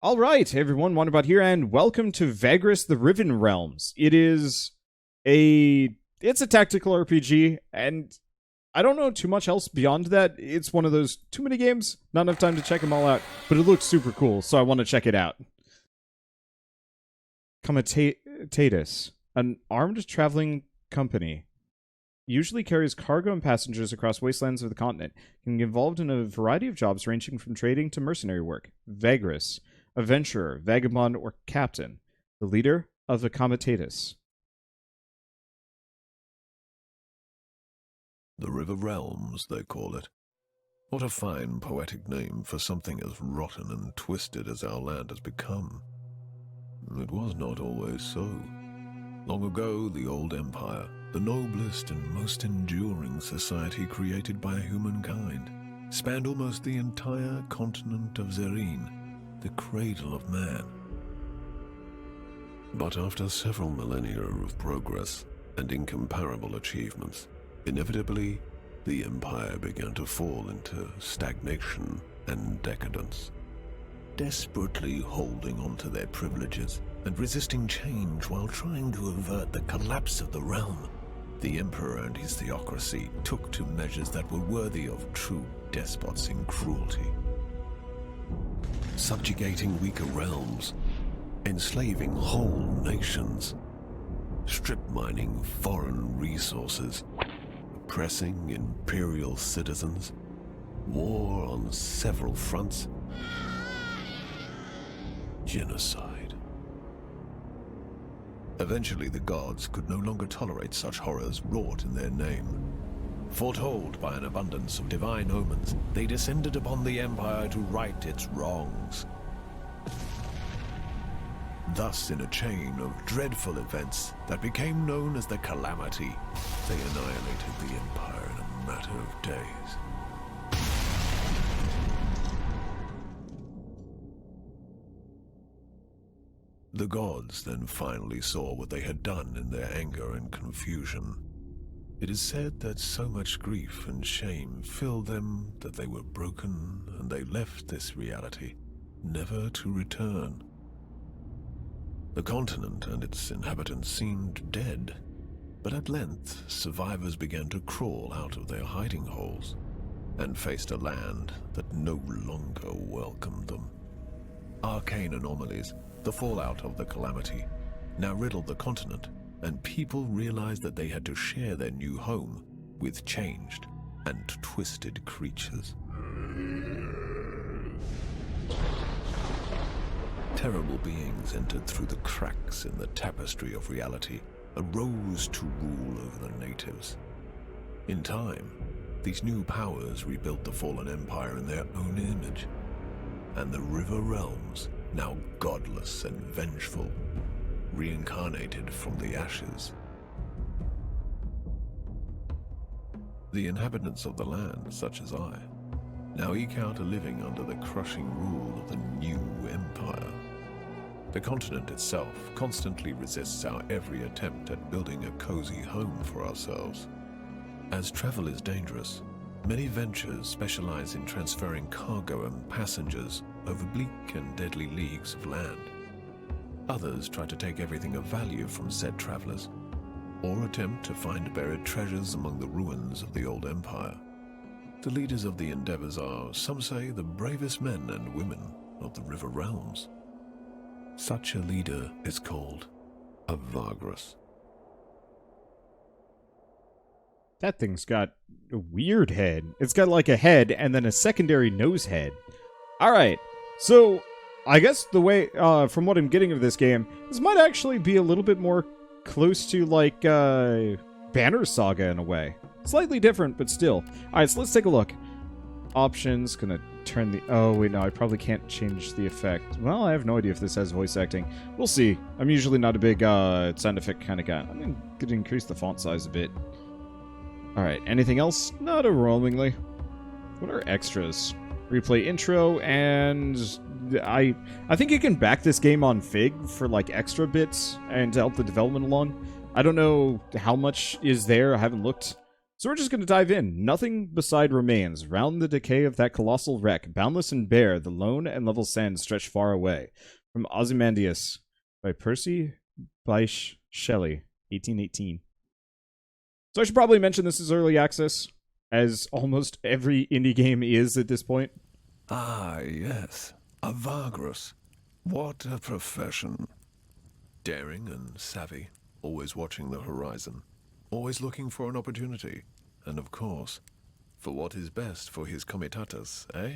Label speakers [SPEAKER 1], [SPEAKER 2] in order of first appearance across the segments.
[SPEAKER 1] Alright, hey everyone, Wanderbot here, and welcome to Vagrus, the Riven Realms. It's a tactical RPG, and I don't know too much else beyond that. It's one of those too many games, not enough time to check them all out, but it looks super cool, so I want to check it out. Comitatus, an armed traveling company, usually carries cargo and passengers across wastelands of the continent, can get involved in a variety of jobs ranging from trading to mercenary work. Vagrus, adventurer, vagabond, or captain, the leader of the Comitatus.
[SPEAKER 2] The River Realms, they call it. What a fine poetic name for something as rotten and twisted as our land has become. It was not always so. Long ago, the old empire, the noblest and most enduring society created by humankind, spanned almost the entire continent of Zerine, the cradle of man. But after several millennia of progress and incomparable achievements, inevitably, the empire began to fall into stagnation and decadence. Desperately holding on to their privileges and resisting change while trying to avert the collapse of the realm, the emperor and his theocracy took to measures that were worthy of true despots in cruelty. Subjugating weaker realms, enslaving whole nations, strip mining foreign resources, oppressing imperial citizens, war on several fronts, genocide. Eventually, the gods could no longer tolerate such horrors wrought in their name. Foretold by an abundance of divine omens, they descended upon the empire to right its wrongs. Thus, in a chain of dreadful events that became known as the Calamity, they annihilated the empire in a matter of days. The gods then finally saw what they had done in their anger and confusion. It is said that so much grief and shame filled them that they were broken, and they left this reality, never to return. The continent and its inhabitants seemed dead, but at length survivors began to crawl out of their hiding holes and faced a land that no longer welcomed them. Arcane Anomalies, the fallout of the Calamity, now riddled the continent, and people realized that they had to share their new home with changed and twisted creatures. Terrible beings entered through the cracks in the tapestry of reality and rose to rule over the natives. In time, these new powers rebuilt the fallen empire in their own image, and the River Realms, now godless and vengeful, reincarnated from the ashes. The inhabitants of the land, such as I, now eke out a living under the crushing rule of the new empire. The continent itself constantly resists our every attempt at building a cozy home for ourselves. As travel is dangerous, many ventures specialize in transferring cargo and passengers over bleak and deadly leagues of land. Others try to take everything of value from said travelers, or attempt to find buried treasures among the ruins of the old empire. The leaders of the endeavors are, some say, the bravest men and women of the River Realms. Such a leader is called a Vagrus.
[SPEAKER 1] That thing's got a weird head. It's got like a head and then a secondary nose head. Alright, so I guess the way, from what I'm getting of this game, this might actually be a little bit more close to, like, Banner Saga in a way. Slightly different, but still. Alright, so let's take a look. Options, gonna turn the... Oh, wait, no, I probably can't change the effect. Well, I have no idea if this has voice acting. We'll see. I'm usually not a big, sound effect kind of guy. I'm gonna increase the font size a bit. Alright, anything else? Not overwhelmingly. What are extras? Replay intro, and I think you can back this game on Fig for like extra bits and to help the development along. I don't know how much is there. I haven't looked So we're just going to dive in. Nothing beside remains. Round the decay of that colossal wreck, boundless and bare, the lone and level sands stretch far away. From Ozymandias by Percy Bysshe Shelley, 1818. So I should probably mention this is early access, as almost every indie game is at this point.
[SPEAKER 2] Ah, yes. A Vagrus. What a profession. Daring and savvy, always watching the horizon, always looking for an opportunity, and of course, for what is best for his comitatus, eh?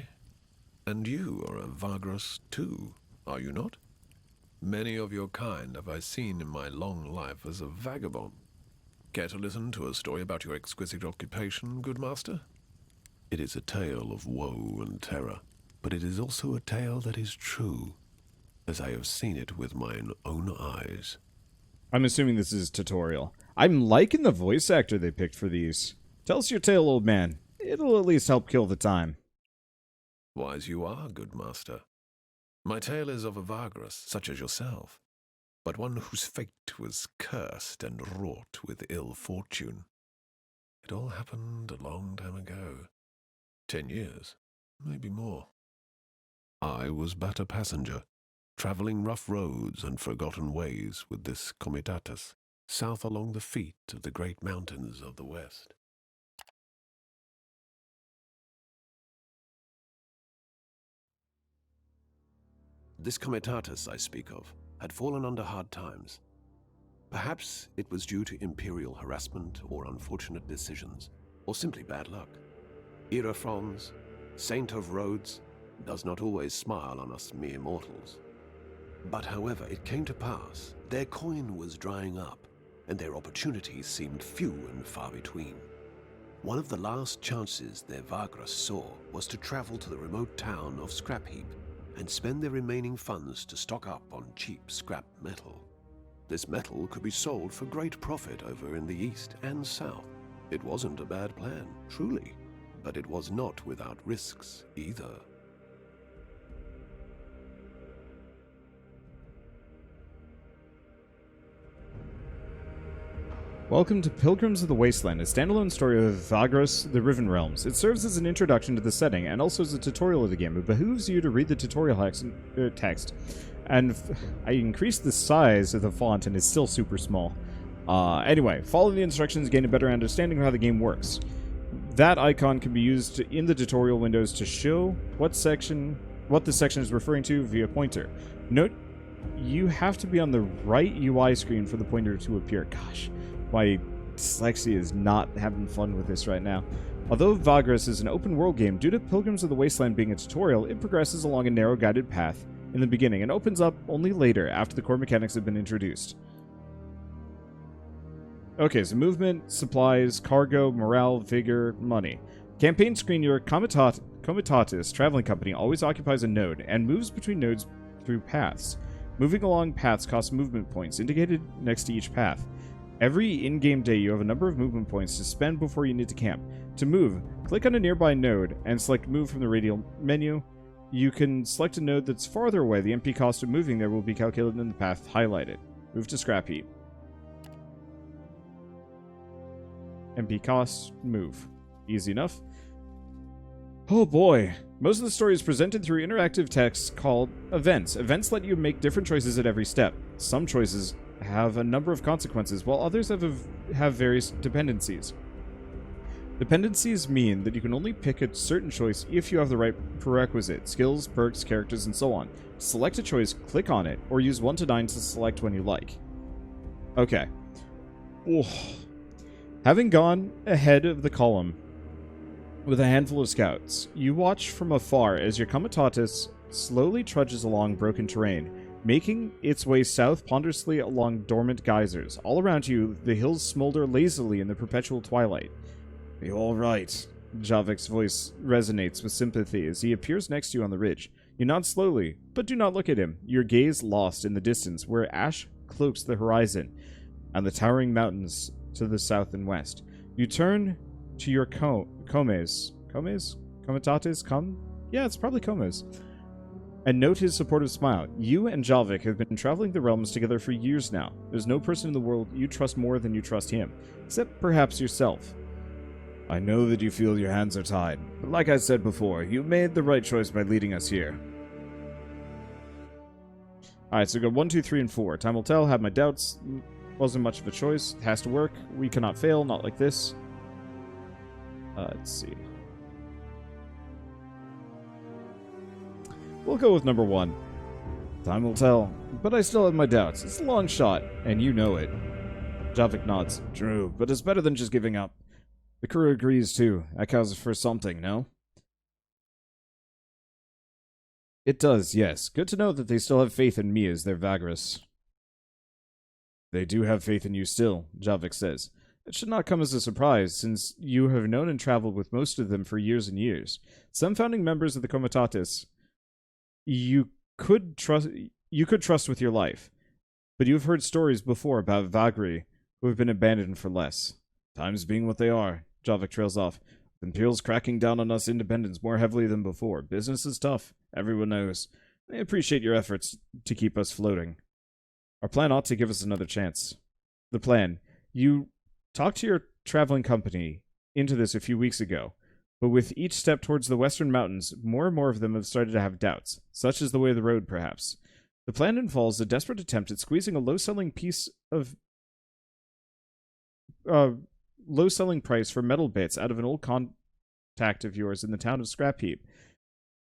[SPEAKER 2] And you are a Vagrus too, are you not? Many of your kind have I seen in my long life as a vagabond. Care to listen to a story about your exquisite occupation, good master? It is a tale of woe and terror, but it is also a tale that is true, as I have seen it with mine own eyes.
[SPEAKER 1] I'm assuming this is tutorial. I'm liking the voice actor they picked for these. Tell us your tale, old man. It'll at least help kill the time.
[SPEAKER 2] Wise you are, good master. My tale is of a Vagrus, such as yourself, but one whose fate was cursed and wrought with ill fortune. It all happened a long time ago. 10 years, maybe more. I was but a passenger, traveling rough roads and forgotten ways with this comitatus, south along the feet of the great mountains of the west. This comitatus I speak of had fallen under hard times. Perhaps it was due to imperial harassment or unfortunate decisions, or simply bad luck. Irafrons, saint of roads, does not always smile on us mere mortals. But however it came to pass, their coin was drying up, and their opportunities seemed few and far between. One of the last chances their Vagrus saw was to travel to the remote town of Scrapheap and spend their remaining funds to stock up on cheap scrap metal. This metal could be sold for great profit over in the east and south. It wasn't a bad plan, truly, but it was not without risks either.
[SPEAKER 1] Welcome to Pilgrims of the Wasteland, a standalone story of Vagrus, the Riven realms. It serves as an introduction to the setting and also as a tutorial of the game. It behooves you to read the tutorial text. And I increased the size of the font and it's still super small. Anyway, follow the instructions to gain a better understanding of how the game works. That icon can be used in the tutorial windows to show what the section is referring to via pointer. Note, you have to be on the right UI screen for the pointer to appear. Gosh. My dyslexia is not having fun with this right now. Although Vagrus is an open-world game, due to Pilgrims of the Wasteland being a tutorial, it progresses along a narrow guided path in the beginning and opens up only later after the core mechanics have been introduced. Okay, so movement, supplies, cargo, morale, vigor, money. Campaign screen, your comitatus traveling company always occupies a node and moves between nodes through paths. Moving along paths costs movement points, indicated next to each path. Every in-game day, you have a number of movement points to spend before you need to camp. To move, click on a nearby node and select Move from the radial menu. You can select a node that's farther away. The MP cost of moving there will be calculated in the path highlighted. Move to Scrap Heap. MP cost, move. Easy enough. Oh boy. Most of the story is presented through interactive text called events. Events let you make different choices at every step. Some choices have a number of consequences, while others have various dependencies. Dependencies mean that you can only pick a certain choice if you have the right prerequisite, skills, perks, characters, and so on. Select a choice, click on it, or use 1 to 9 to select one you like. Okay. Ooh. Having gone ahead of the column with a handful of scouts, you watch from afar as your comitatus slowly trudges along broken terrain, making its way south ponderously along dormant geysers. All around you, the hills smolder lazily in the perpetual twilight. "Are you all right?" Javik's voice resonates with sympathy as he appears next to you on the ridge. You nod slowly, but do not look at him, your gaze lost in the distance where ash cloaks the horizon and the towering mountains to the south and west. You turn to your comitatus? Yeah, it's probably comes. And note his supportive smile. You and Jalvik have been traveling the realms together for years now. There's no person in the world you trust more than you trust him, except perhaps yourself. I know that you feel your hands are tied, but like I said before, you made the right choice by leading us here. Alright, so go 1, 2, 3, and 4. Time will tell. Have my doubts. Wasn't much of a choice. It has to work. We cannot fail. Not like this. Let's see. We'll go with number 1. Time will tell. But I still have my doubts. It's a long shot, and you know it. Javik nods. True, but it's better than just giving up. The crew agrees too. That counts for something, no? It does, yes. Good to know that they still have faith in me as their Vagrus. They do have faith in you still, Javik says. It should not come as a surprise, since you have known and traveled with most of them for years and years. Some founding members of the Comitatus you could trust with your life. But you have heard stories before about Vagri who have been abandoned for less. Times being what they are, Javik trails off. The Imperial's cracking down on us independents more heavily than before. Business is tough. Everyone knows. They appreciate your efforts to keep us floating. Our plan ought to give us another chance. The plan. You talked to your traveling company into this a few weeks ago, but with each step towards the western mountains, more and more of them have started to have doubts. Such is the way of the road, perhaps. The plan involves a desperate attempt at squeezing a low-selling price for metal bits out of an old contact of yours in the town of Scrap Heap.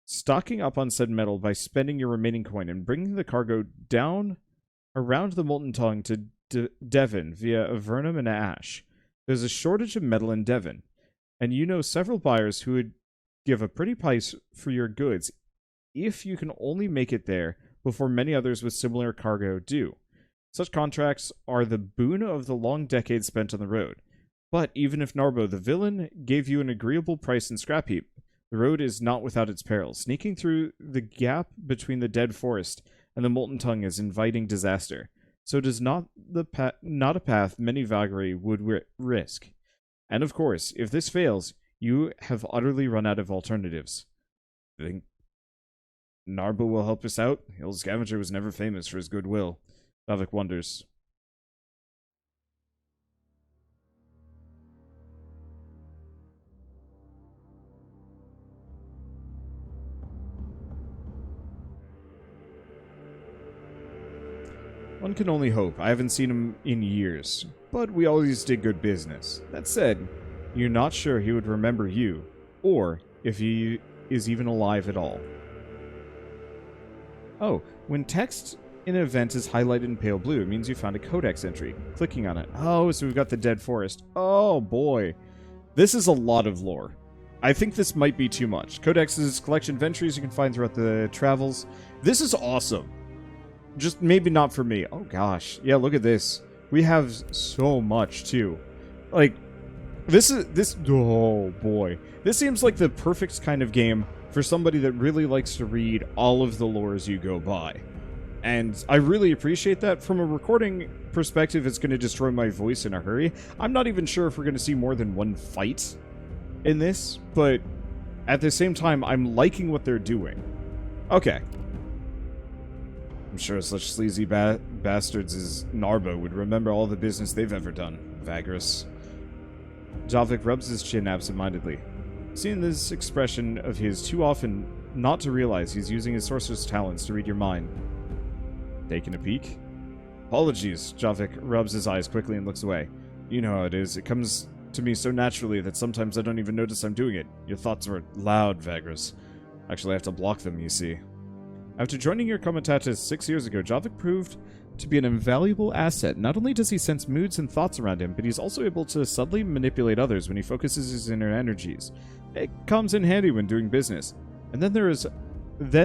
[SPEAKER 1] Stocking up on said metal by spending your remaining coin and bringing the cargo down around the Molten Tongue to Devon via Avernum and Ash. There's a shortage of metal in Devon, and you know several buyers who would give a pretty price for your goods if you can only make it there before many others with similar cargo do. Such contracts are the boon of the long decades spent on the road. But even if Narbo, the villain, gave you an agreeable price in Scrap Heap, the road is not without its perils. Sneaking through the gap between the dead forest and the Molten Tongue is inviting disaster. So it is not a path many Vagri would risk. And of course, if this fails, you have utterly run out of alternatives. Think Narbo will help us out? Old Scavenger was never famous for his goodwill. Davik wonders. One can only hope. I haven't seen him in years, but we always did good business. That said, you're not sure he would remember you, or if he is even alive at all. Oh, when text in an event is highlighted in pale blue, it means you found a codex entry. Clicking on it. Oh, so we've got the dead forest. Oh boy. This is a lot of lore. I think this might be too much. Codex is a collection of entries you can find throughout the travels. This is awesome. Just maybe not for me. Oh gosh. Yeah, look at this. We have so much too. Like, oh boy. This seems like the perfect kind of game for somebody that really likes to read all of the lore as you go by. And I really appreciate that. From a recording perspective, it's going to destroy my voice in a hurry. I'm not even sure if we're going to see more than one fight in this, but at the same time, I'm liking what they're doing. Okay. I'm sure such sleazy bastards as Narbo would remember all the business they've ever done. Vagrus. Javik rubs his chin absentmindedly. Seeing this expression of his too often not to realize he's using his sorcerer's talents to read your mind. Taking a peek? Apologies. Javik rubs his eyes quickly and looks away. You know how it is. It comes to me so naturally that sometimes I don't even notice I'm doing it. Your thoughts are loud, Vagrus. Actually, I have to block them, you see. After joining your Comitatus 6 years ago, Javik proved to be an invaluable asset. Not only does he sense moods and thoughts around him, but he's also able to subtly manipulate others when he focuses his inner energies. It comes in handy when doing business. And then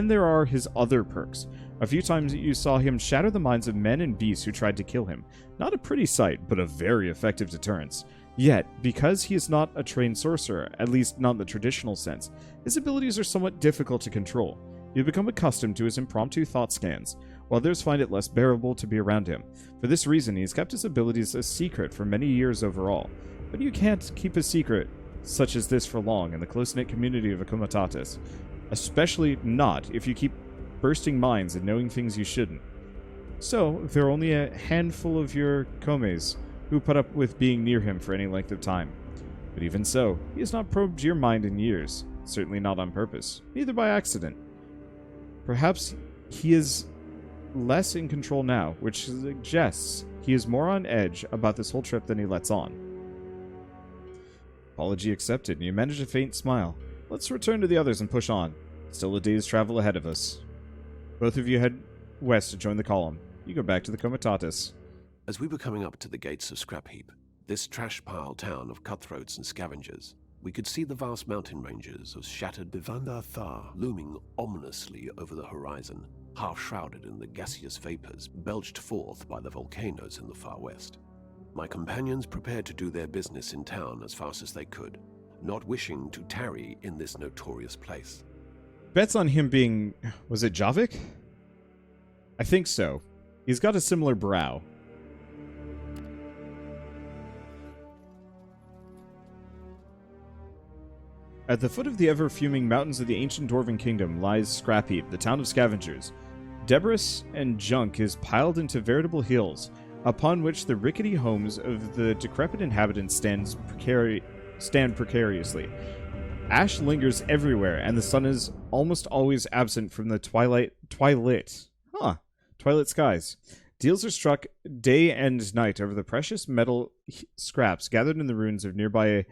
[SPEAKER 1] there are his other perks. A few times you saw him shatter the minds of men and beasts who tried to kill him. Not a pretty sight, but a very effective deterrence. Yet, because he is not a trained sorcerer, at least not in the traditional sense, his abilities are somewhat difficult to control. You become accustomed to his impromptu thought scans, while others find it less bearable to be around him. For this reason, he has kept his abilities a secret for many years overall. But you can't keep a secret such as this for long in the close-knit community of a Comitatus. Especially not if you keep bursting minds and knowing things you shouldn't. So, there are only a handful of your Komes who put up with being near him for any length of time. But even so, he has not probed your mind in years. Certainly not on purpose, neither by accident. Perhaps he is less in control now, which suggests he is more on edge about this whole trip than he lets on. Apology accepted, and you manage a faint smile. Let's return to the others and push on. Still a day's travel ahead of us. Both of you head west to join the column. You go back to the Comitatus.
[SPEAKER 3] As we were coming up to the gates of Scrap Heap, this trash pile town of cutthroats and scavengers, we could see the vast mountain ranges of shattered Bivanda Thar looming ominously over the horizon, half shrouded in the gaseous vapors belched forth by the volcanoes in the far west. My companions prepared to do their business in town as fast as they could, not wishing to tarry in this notorious place.
[SPEAKER 1] Bets on him being... was it Javik? I think so. He's got a similar brow. At the foot of the ever-fuming mountains of the ancient Dwarven kingdom lies Scrap Heap, the town of scavengers. Debris and junk is piled into veritable hills, upon which the rickety homes of the decrepit inhabitants stand precariously. Ash lingers everywhere, and the sun is almost always absent from the twilight skies. Deals are struck day and night over the precious metal scraps gathered in the ruins of nearby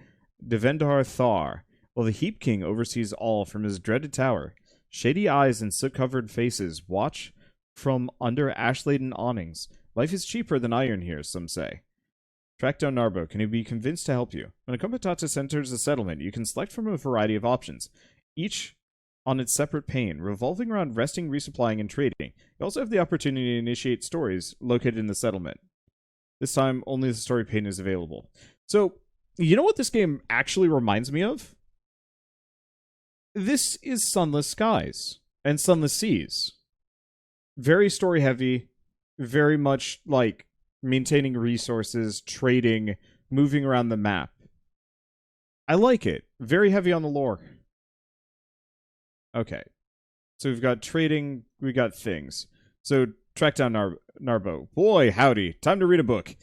[SPEAKER 1] Devendar Thar, while the Heap King oversees all from his dreaded tower. Shady eyes and soot-covered faces watch from under ash-laden awnings. Life is cheaper than iron here, some say. Track down Narbo. Can he be convinced to help you? When a Comitatus enters a settlement, you can select from a variety of options, each on its separate pane, revolving around resting, resupplying, and trading. You also have the opportunity to initiate stories located in the settlement. This time, only the story pane is available. So, you know what this game actually reminds me of? This is Sunless Skies and Sunless Seas. Very story heavy, very much like maintaining resources, trading, moving around the map. I like it. Very heavy on the lore. Okay. So we've got trading, we got things. So track down Narbo. Boy, howdy. Time to read a book.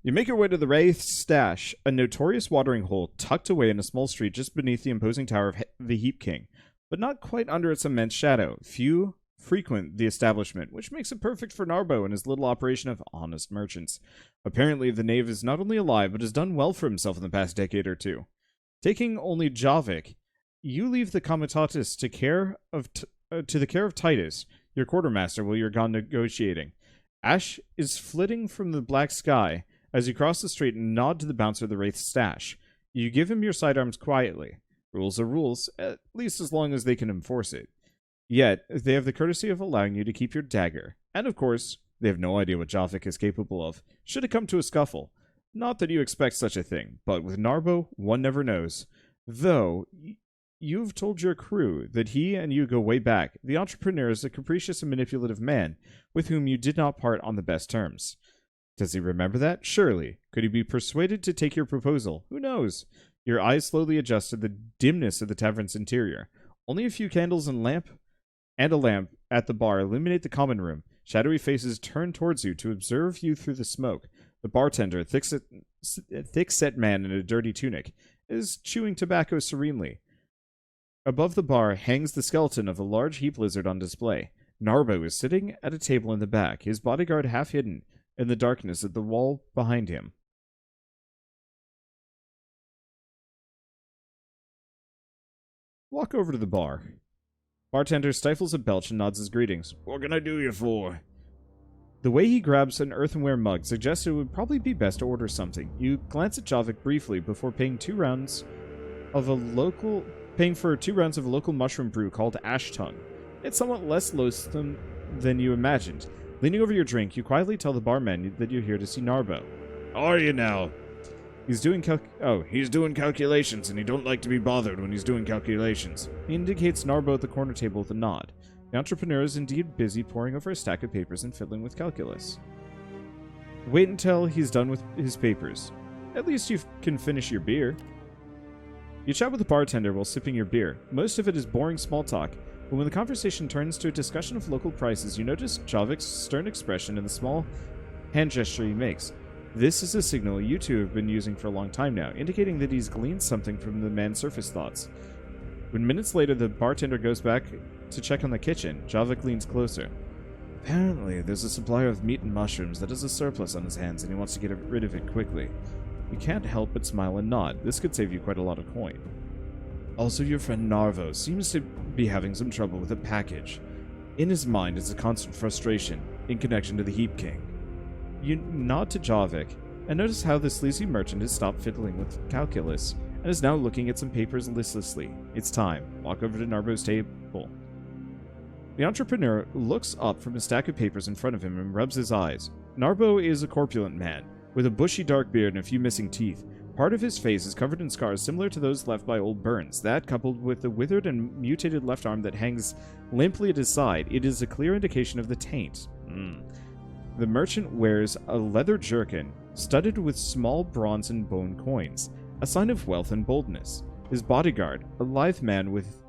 [SPEAKER 1] You make your way to the Wraith's Stash, a notorious watering hole tucked away in a small street just beneath the imposing tower of the Heap King, but not quite under its immense shadow. Few frequent the establishment, which makes it perfect for Narbo and his little operation of honest merchants. Apparently, the knave is not only alive, but has done well for himself in the past decade or two. Taking only Javik, you leave the Comitatus to the care of Titus, your quartermaster, while you're gone negotiating. Ash is flitting from the black sky as you cross the street and nod to the bouncer of the Wraith's Stash. You give him your sidearms quietly. Rules are rules, at least as long as they can enforce it. Yet, they have the courtesy of allowing you to keep your dagger. And of course, they have no idea what Javik is capable of, should it come to a scuffle. Not that you expect such a thing, but with Narbo, one never knows. Though, you've told your crew that he and you go way back. The entrepreneur is a capricious and manipulative man, with whom you did not part on the best terms. Does he remember that? Surely. Could he be persuaded to take your proposal? Who knows? Your eyes slowly adjust to the dimness of the tavern's interior. Only a few candles and a lamp at the bar illuminate the common room. Shadowy faces turn towards you to observe you through the smoke. The bartender, a thick-set man in a dirty tunic, is chewing tobacco serenely. Above the bar hangs the skeleton of a large heap lizard on display. Narbo is sitting at a table in the back, his bodyguard half hidden in the darkness at the wall behind him. Walk over to the bar. Bartender stifles a belch and nods his greetings. What can I do you for? The way he grabs an earthenware mug suggests it would probably be best to order something. You glance at Javik briefly before paying for 2 rounds of a local mushroom brew called Ash Tongue. It's somewhat less loathsome than you imagined. Leaning over your drink, you quietly tell the barman that you're here to see Narbo. How are you now? He's doing calculations, and he don't like to be bothered when he's doing calculations. He indicates Narbo at the corner table with a nod. The entrepreneur is indeed busy poring over a stack of papers and fiddling with calculus. Wait until he's done with his papers. At least you can finish your beer. You chat with the bartender while sipping your beer. Most of it is boring small talk, but when the conversation turns to a discussion of local prices, you notice Javik's stern expression and the small hand gesture he makes. This is a signal you two have been using for a long time now, indicating that he's gleaned something from the man's surface thoughts. When minutes later the bartender goes back to check on the kitchen, Javik leans closer. Apparently, there's a supplier of meat and mushrooms that has a surplus on his hands and he wants to get rid of it quickly. You can't help but smile and nod. This could save you quite a lot of coin. Also, your friend Narvo seems to be having some trouble with a package. In his mind is a constant frustration in connection to the Heap King. You nod to Javik and notice how the sleazy merchant has stopped fiddling with calculus and is now looking at some papers listlessly. It's time. Walk over to Narbo's table. The entrepreneur looks up from a stack of papers in front of him and rubs his eyes. Narbo is a corpulent man, with a bushy dark beard and a few missing teeth. Part of his face is covered in scars similar to those left by old burns. That, coupled with the withered and mutated left arm that hangs limply at his side, it is a clear indication of the taint. The merchant wears a leather jerkin, studded with small bronze and bone coins, a sign of wealth and boldness. His bodyguard, a lithe man with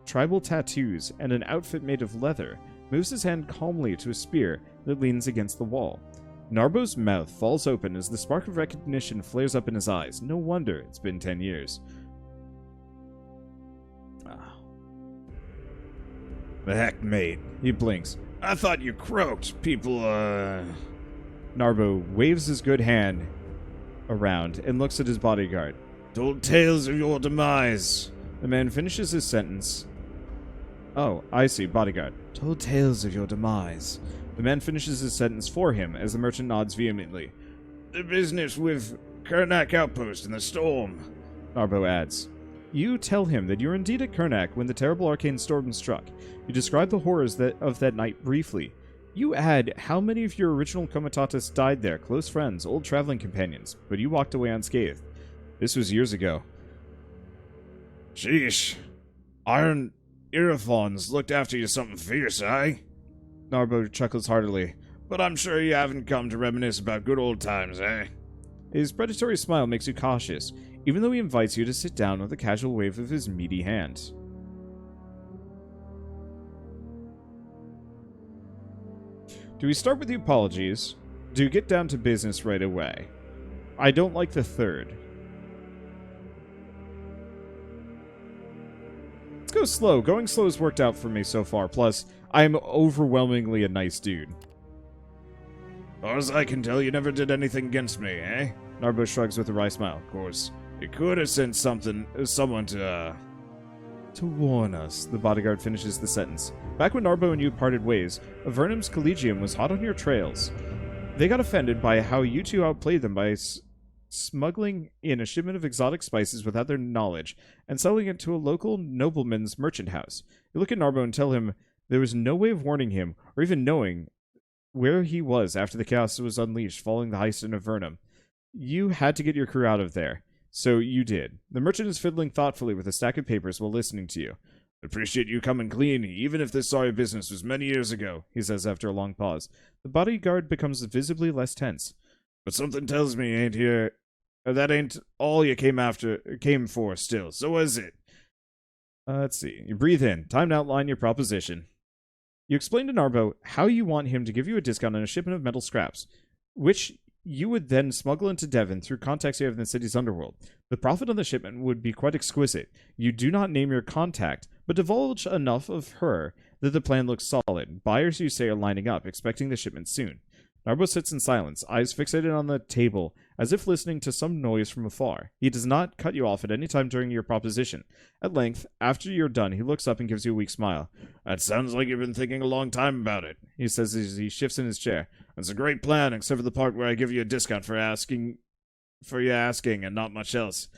[SPEAKER 1] tribal tattoos and an outfit made of leather, moves his hand calmly to a spear that leans against the wall. Narbo's mouth falls open as the spark of recognition flares up in his eyes. No wonder it's been 10 years.
[SPEAKER 4] The heck, mate?
[SPEAKER 1] He blinks.
[SPEAKER 4] I thought you croaked. People,
[SPEAKER 1] Narbo waves his good hand around and looks at his bodyguard.
[SPEAKER 4] Told tales of your demise.
[SPEAKER 1] The man finishes his sentence. Oh, I see, bodyguard. Told tales of your demise. The man finishes his sentence for him as the merchant nods vehemently.
[SPEAKER 4] The business with Karnak Outpost in the storm.
[SPEAKER 1] Narbo adds. You tell him that you're indeed at Karnak when the terrible arcane storm struck. You describe the horrors of that night briefly. You add how many of your original comitatus died there, close friends, old traveling companions, but you walked away unscathed. This was years ago.
[SPEAKER 4] Sheesh. Iron Irathons looked after you something fierce, eh?
[SPEAKER 1] Narbo chuckles heartily.
[SPEAKER 4] But I'm sure you haven't come to reminisce about good old times, eh?
[SPEAKER 1] His predatory smile makes you cautious, even though he invites you to sit down with a casual wave of his meaty hand. Do we start with the apologies? Do we get down to business right away? I don't like the third. Let's go slow. Going slow has worked out for me so far. Plus, I am overwhelmingly a nice dude.
[SPEAKER 4] Far as I can tell, you never did anything against me, eh?
[SPEAKER 1] Narbo shrugs with a wry smile.
[SPEAKER 4] Of course, you could have sent someone to
[SPEAKER 1] warn us. The bodyguard finishes the sentence. Back when Narbo and you parted ways, Avernum's Collegium was hot on your trails. They got offended by how you two outplayed them by smuggling in a shipment of exotic spices without their knowledge and selling it to a local nobleman's merchant house. You look at Narbo and tell him there was no way of warning him or even knowing where he was after the chaos was unleashed following the heist in Avernum. You had to get your crew out of there, so you did. The merchant is fiddling thoughtfully with a stack of papers while listening to you.
[SPEAKER 4] Appreciate you coming clean, even if this sorry business was many years ago,
[SPEAKER 1] he says after a long pause. The bodyguard becomes visibly less tense.
[SPEAKER 4] But something tells me that ain't all you came for still, so what is it?
[SPEAKER 1] Let's see. You breathe in. Time to outline your proposition. You explain to Narbo how you want him to give you a discount on a shipment of metal scraps, which you would then smuggle into Devon through contacts you have in the city's underworld. The profit on the shipment would be quite exquisite. You do not name your contact, but divulge enough of her that the plan looks solid. Buyers, you say, are lining up, expecting the shipment soon. Narbo sits in silence, eyes fixated on the table, as if listening to some noise from afar. He does not cut you off at any time during your proposition. At length, after you're done, he looks up and gives you a weak smile.
[SPEAKER 4] That sounds like you've been thinking a long time about it, he says as he shifts in his chair. It's a great plan, except for the part where I give you a discount for you asking and not much else.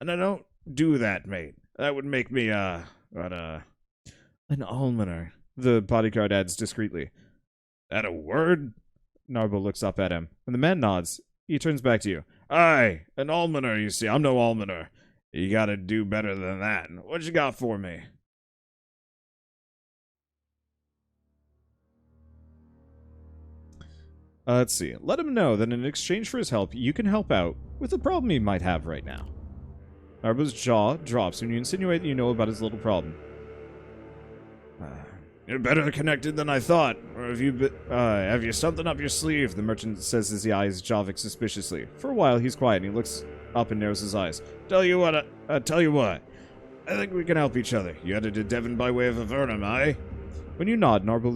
[SPEAKER 4] And I don't do that, mate. That would make me, an
[SPEAKER 1] almoner, the bodyguard adds discreetly.
[SPEAKER 4] That a word?
[SPEAKER 1] Narbo looks up at him. When the man nods, he turns back to you.
[SPEAKER 4] Aye, an almoner, you see. I'm no almoner. You gotta do better than that. What you got for me?
[SPEAKER 1] Let's see. Let him know that in exchange for his help, you can help out with the problem he might have right now. Narbo's jaw drops when you insinuate that you know about his little problem.
[SPEAKER 4] You're better connected than I thought. Or have you something up your sleeve? The merchant says as he eyes Javik suspiciously. For a while, he's quiet and he looks up and narrows his eyes. Tell you what. I think we can help each other. You headed to Devon by way of Avernum, aye?
[SPEAKER 1] When you nod, Narbo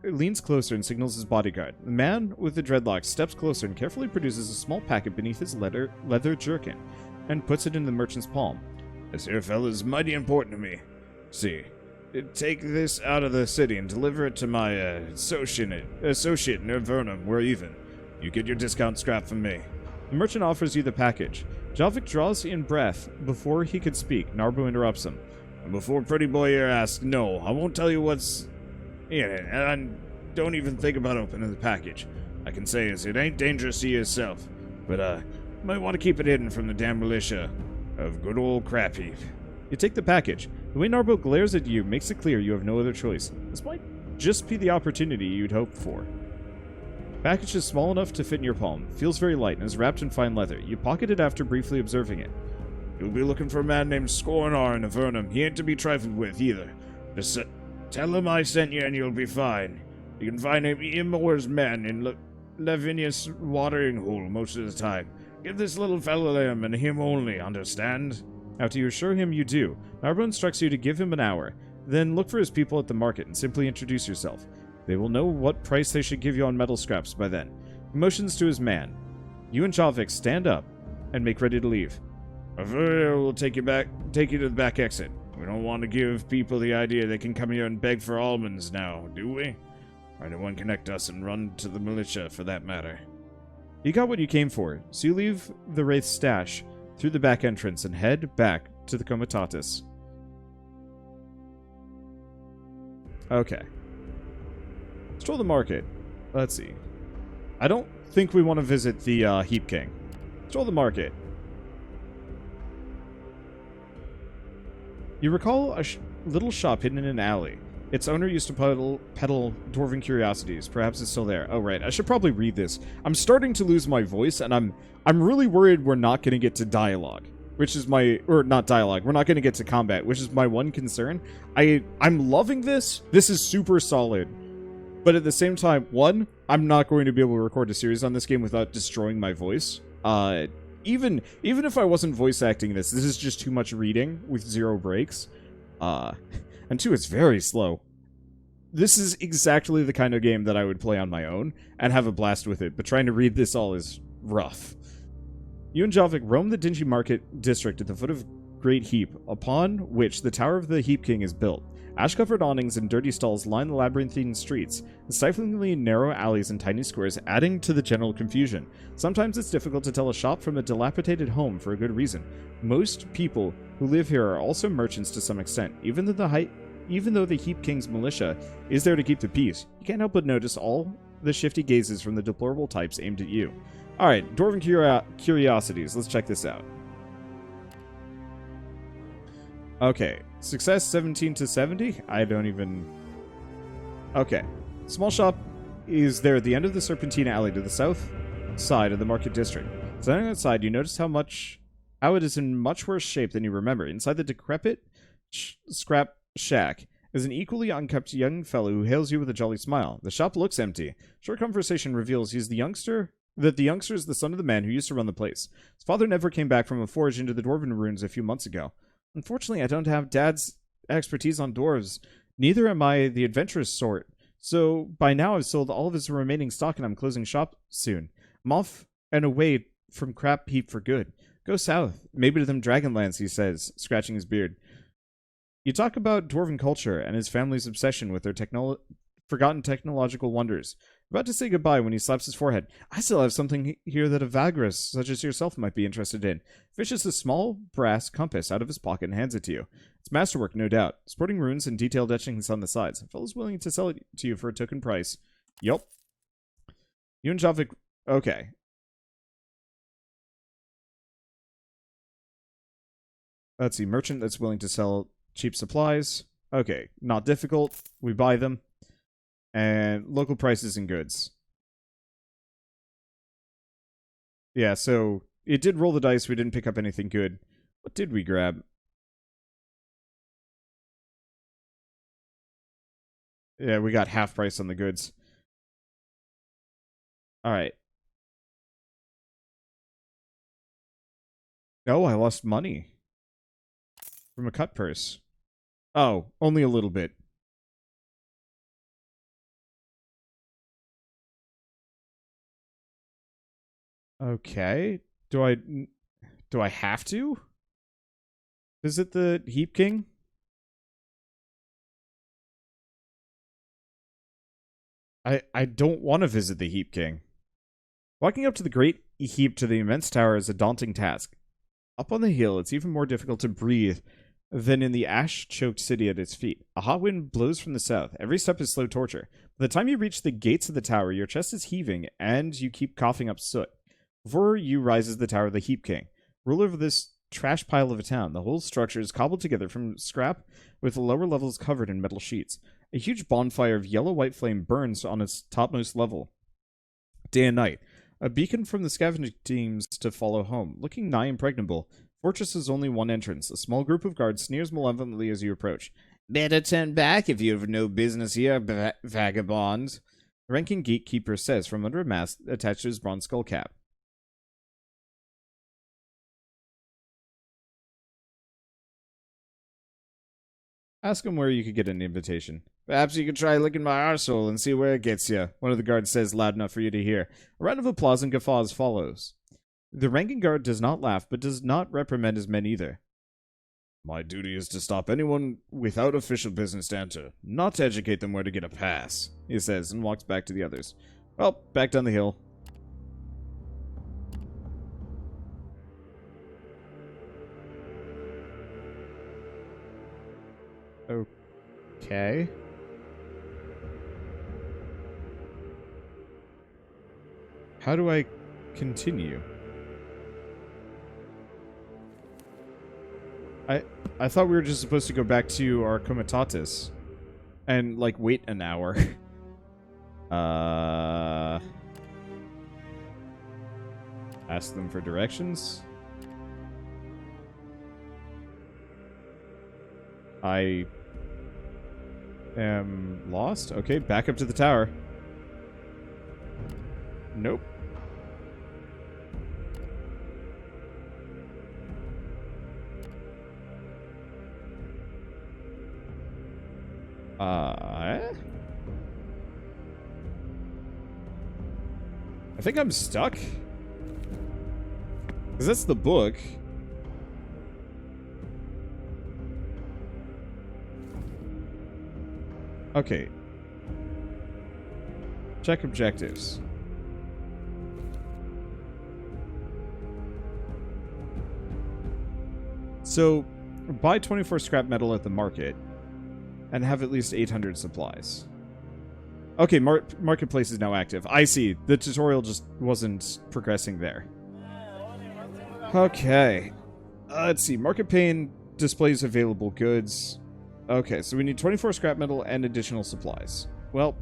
[SPEAKER 1] leans closer and signals his bodyguard. The man with the dreadlocks steps closer and carefully produces a small packet beneath his leather jerkin and puts it in the merchant's palm.
[SPEAKER 4] This here fella's mighty important to me. See, take this out of the city and deliver it to my associate in Avernum. We're even. You get your discount scrap from me.
[SPEAKER 1] The merchant offers you the package. Javik draws in breath before he could speak. Narbo interrupts him.
[SPEAKER 4] And before Pretty Boy here asks, no, I won't tell you what's in it, and don't even think about opening the package. I can say is it ain't dangerous to yourself, but you might want to keep it hidden from the damn militia of good old Crapheap.
[SPEAKER 1] You take the package. The way Narbo glares at you makes it clear you have no other choice. This might just be the opportunity you'd hoped for. The package is small enough to fit in your palm, feels very light, and is wrapped in fine leather. You pocket it after briefly observing it.
[SPEAKER 4] You'll be looking for a man named Scornar in Avernum. He ain't to be trifled with, either. Just tell him I sent you and you'll be fine. You can find him or his men in Lavinia's watering hole most of the time. Give this little fellow him and him only, understand?
[SPEAKER 1] After you assure him you do, Narbo instructs you to give him an hour. Then look for his people at the market and simply introduce yourself. They will know what price they should give you on metal scraps by then. He motions to his man. You and Javik stand up and make ready to leave.
[SPEAKER 4] We'll take you to the back exit. We don't want to give people the idea they can come here and beg for almonds now, do we? Or anyone connect us and run to the militia, for that matter.
[SPEAKER 1] You got what you came for, so you leave the Wraith's stash through the back entrance and head back to the Comitatus. Okay. Stroll the market. Let's see. I don't think we want to visit the Heap King. Stroll the market. You recall a little shop hidden in an alley. Its owner used to peddle dwarven curiosities. Perhaps it's still there. Oh, right. I should probably read this. I'm starting to lose my voice, and I'm really worried we're not going to get to dialogue, which is my... Or, not dialogue. We're not going to get to combat, which is my one concern. I'm loving this. This is super solid. But at the same time, one, I'm not going to be able to record a series on this game without destroying my voice. Even if I wasn't voice acting this is just too much reading with 0 breaks. And 2, it's very slow. This is exactly the kind of game that I would play on my own and have a blast with it, but trying to read this all is rough. You and Javik roam the dingy market district at the foot of Great Heap, upon which the Tower of the Heap King is built. Ash-covered awnings and dirty stalls line the labyrinthine streets, stiflingly narrow alleys and tiny squares adding to the general confusion. Sometimes it's difficult to tell a shop from a dilapidated home for a good reason. Most people who live here are also merchants to some extent, even though the Heap King's militia is there to keep the peace. You can't help but notice all the shifty gazes from the deplorable types aimed at you. Alright, Dwarven Curiosities, let's check this out. Okay, success 17 to 70? I don't even... Okay. Small shop is there at the end of the Serpentina Alley to the south side of the market district. Standing outside, you notice how it is in much worse shape than you remember. Inside the decrepit scrap shack is an equally unkempt young fellow who hails you with a jolly smile. The shop looks empty. Short conversation reveals the youngster is the son of the man who used to run the place. His father never came back from a forage into the Dwarven ruins a few months ago. Unfortunately, I don't have Dad's expertise on dwarves. Neither am I the adventurous sort. So, by now I've sold all of his remaining stock and I'm closing shop soon. I'm off and away from Crapheap for good. Go south. Maybe to them Dragonlands, he says, scratching his beard. You talk about Dwarven culture and his family's obsession with their forgotten technological wonders. About to say goodbye when he slaps his forehead. I still have something here that a Vagrus, such as yourself, might be interested in. Fishes a small brass compass out of his pocket and hands it to you. It's masterwork, no doubt. Sporting runes and detailed etchings on the sides. A fellow's willing to sell it to you for a token price. Yup. You and Javik... Okay. Let's see. Merchant that's willing to sell cheap supplies. Okay. Not difficult. We buy them. And local prices and goods. Yeah, so it did roll the dice. We didn't pick up anything good. What did we grab? Yeah, we got half price on the goods. Alright. No, I lost money. From a cut purse. Oh, only a little bit. Okay. Do I have to? Visit the Heap King? I don't want to visit the Heap King. Walking up to the Great Heap to the immense tower is a daunting task. Up on the hill, it's even more difficult to breathe than in the ash-choked city at its feet. A hot wind blows from the south. Every step is slow torture. By the time you reach the gates of the tower, your chest is heaving, and you keep coughing up soot. Before you rises the tower of the Heap King, ruler of this trash pile of a town. The whole structure is cobbled together from scrap, with the lower levels covered in metal sheets. A huge bonfire of yellow-white flame burns on its topmost level, day and night. A beacon from the scavenging teams to follow home. Looking nigh impregnable, fortress has only one entrance. A small group of guards sneers malevolently as you approach. Better turn back if you have no business here, vagabond. The ranking gatekeeper says from under a mask attached to his bronze skull cap. Ask him where you could get an invitation. Perhaps you could try licking my arsehole and see where it gets you, one of the guards says loud enough for you to hear. A round of applause and guffaws follows. The ranking guard does not laugh, but does not reprimand his men either. My duty is to stop anyone without official business to enter, not to educate them where to get a pass, he says, and walks back to the others. Well, back down the hill. Okay. How do I continue? I thought we were just supposed to go back to our comitatus and like wait an hour. Ask them for directions. I am lost. Okay, back up to the tower. Nope. I think I'm stuck. Because that's the book. Okay. Check objectives. So, buy 24 scrap metal at the market and have at least 800 supplies. Okay, marketplace is now active. I see. The tutorial just wasn't progressing there. Okay. Let's see. Market pane displays available goods. Okay, so we need 24 scrap metal and additional supplies. Well.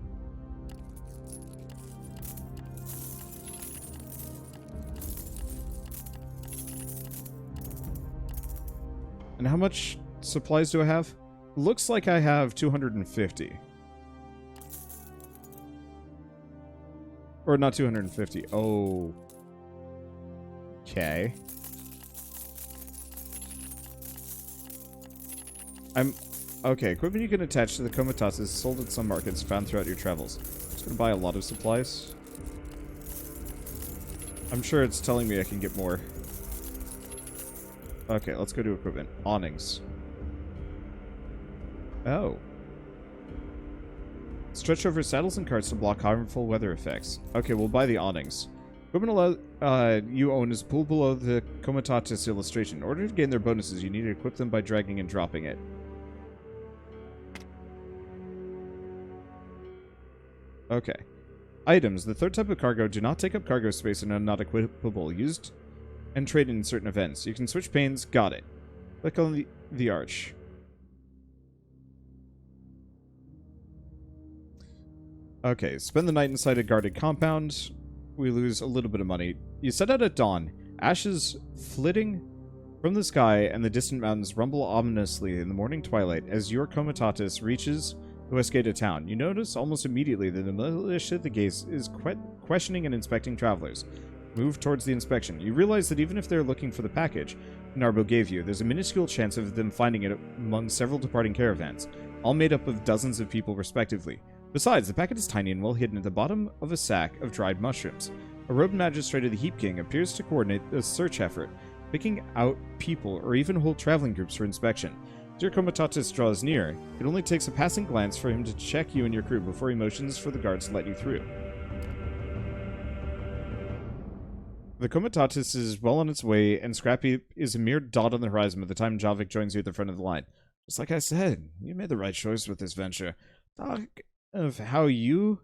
[SPEAKER 1] And how much supplies do I have? Looks like I have 250. Or not 250. Oh. Okay. Okay, equipment you can attach to the Comitas is sold at some markets found throughout your travels. I'm just gonna buy a lot of supplies. I'm sure it's telling me I can get more. Okay, let's go to equipment. Awnings. Oh. Stretch over saddles and carts to block harmful weather effects. Okay, we'll buy the awnings. Equipment you own is pulled below the Comitatus illustration. In order to gain their bonuses, you need to equip them by dragging and dropping it. Okay. Items. The third type of cargo do not take up cargo space and are not equipable. Used and traded in certain events. You can switch panes. Got it. Click on the arch. Okay, spend the night inside a guarded compound. We lose a little bit of money. You set out at dawn. Ashes flitting from the sky and the distant mountains rumble ominously in the morning twilight as your Comitatus reaches the west gate of town. You notice almost immediately that the militia at the gates is questioning and inspecting travelers. Move towards the inspection. You realize that even if they're looking for the package Narbo gave you, there's a minuscule chance of them finding it among several departing caravans, all made up of dozens of people respectively. Besides, the packet is tiny and well hidden at the bottom of a sack of dried mushrooms. A robed magistrate of the Heap King appears to coordinate the search effort, picking out people or even whole traveling groups for inspection. As your comitatus draws near, it only takes a passing glance for him to check you and your crew before he motions for the guards to let you through. The comitatus is well on its way, and Scrappy is a mere dot on the horizon by the time Javik joins you at the front of the line. Just like I said, you made the right choice with this venture. Talk of how you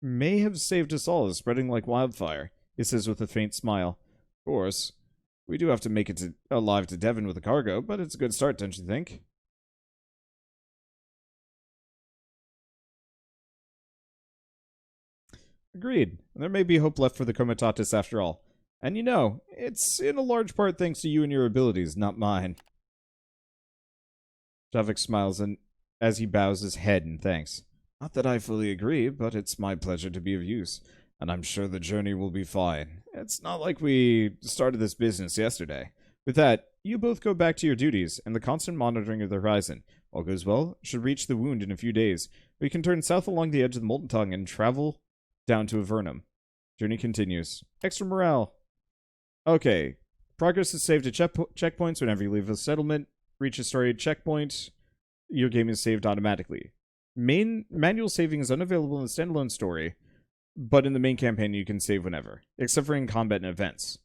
[SPEAKER 1] may have saved us all is spreading like wildfire, he says with a faint smile. Of course, we do have to make it alive to Devon with the cargo, but it's a good start, don't you think? Agreed. There may be hope left for the comitatus after all. And you know, it's in a large part thanks to you and your abilities, not mine. Javik smiles as he bows his head in thanks. Not that I fully agree, but it's my pleasure to be of use, and I'm sure the journey will be fine. It's not like we started this business yesterday. With that, you both go back to your duties, and the constant monitoring of the horizon. All goes well, should reach the wound in a few days. We can turn south along the edge of the Molten Tongue and travel down to Avernum. Journey continues. Extra morale. Okay. Progress is saved at checkpoints whenever you leave a settlement. Reach a story checkpoint. Your game is saved automatically. Manual saving is unavailable in the standalone story, but in the main campaign you can save whenever, except for in combat and events.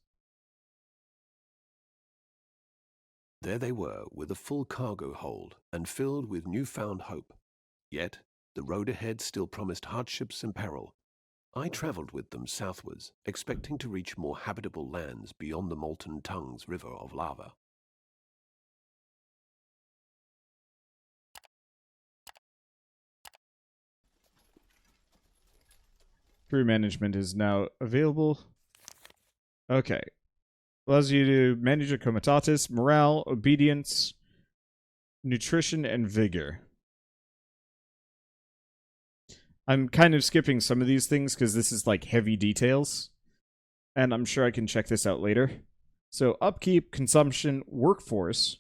[SPEAKER 3] There they were, with a full cargo hold, and filled with newfound hope. Yet, the road ahead still promised hardships and peril. I travelled with them southwards, expecting to reach more habitable lands beyond the Molten Tongue's river of lava.
[SPEAKER 1] Crew management is now available. Okay. Allows you to manage your comitatus, morale, obedience, nutrition, and vigor. I'm kind of skipping some of these things because this is like heavy details. And I'm sure I can check this out later. So upkeep, consumption, workforce.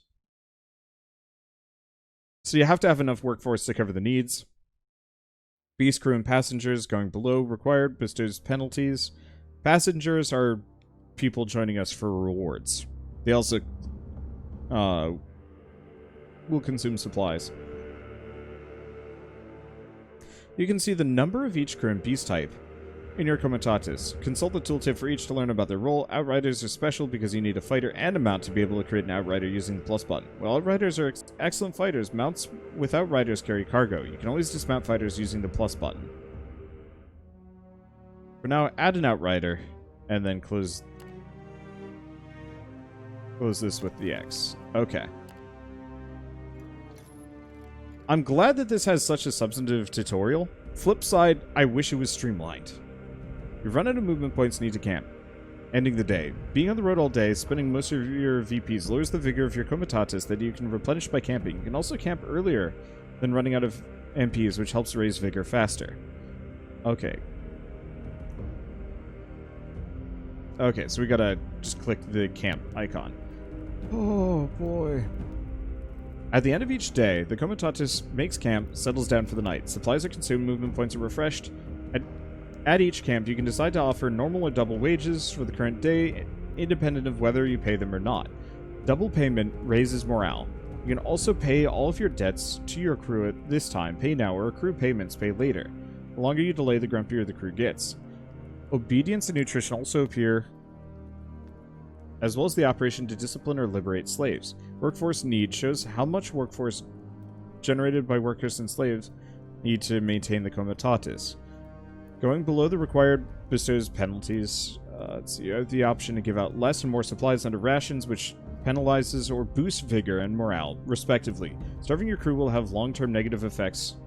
[SPEAKER 1] So you have to have enough workforce to cover the needs. Beast crew and passengers going below required bestows penalties. Passengers are people joining us for rewards. They also will consume supplies. You can see the number of each crew and beast type in your comitatus. Consult the tooltip for each to learn about their role. Outriders are special because you need a fighter and a mount to be able to create an outrider using the plus button. While outriders are excellent fighters, mounts with outriders carry cargo. You can always dismount fighters using the plus button. For now, add an outrider, and then close this with the X. Okay. I'm glad that this has such a substantive tutorial. Flip side, I wish it was streamlined. You run out of movement points and need to camp. Ending the day. Being on the road all day, spending most of your VPs lowers the vigor of your comitatus that you can replenish by camping. You can also camp earlier than running out of MPs, which helps raise vigor faster. Okay. Okay, so we gotta just click the camp icon. Oh, boy. At the end of each day, the comitatus makes camp, settles down for the night. Supplies are consumed, movement points are refreshed. At each camp, you can decide to offer normal or double wages for the current day, independent of whether you pay them or not. Double payment raises morale. You can also pay all of your debts to your crew at this time. Pay now, or accrue payments pay later. The longer you delay, the grumpier the crew gets. Obedience and nutrition also appear, as well as the operation to discipline or liberate slaves. Workforce need shows how much workforce generated by workers and slaves need to maintain the comitatus. Going below the required bestows penalties. Let's see, you have the option to give out less and more supplies under rations, which penalizes or boosts vigor and morale, respectively. Starving your crew will have long-term negative effects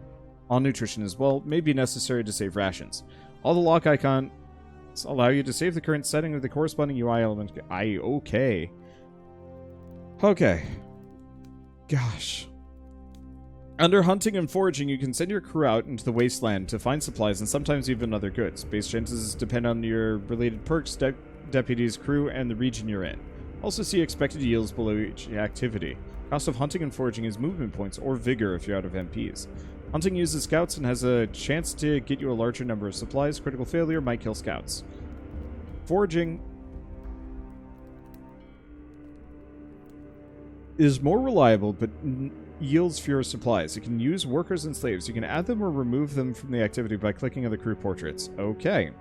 [SPEAKER 1] on nutrition as well, may be necessary to save rations. All the lock icons allow you to save the current setting of the corresponding UI element. Okay. Okay. Gosh. Under hunting and foraging, you can send your crew out into the wasteland to find supplies and sometimes even other goods. Base chances depend on your related perks, deputies, crew, and the region you're in. Also see expected yields below each activity. Cost of hunting and foraging is movement points or vigor if you're out of MPs. Hunting uses scouts and has a chance to get you a larger number of supplies. Critical failure might kill scouts. Foraging is more reliable, but yields fewer supplies. You can use workers and slaves. You can add them or remove them from the activity by clicking on the crew portraits. Okay.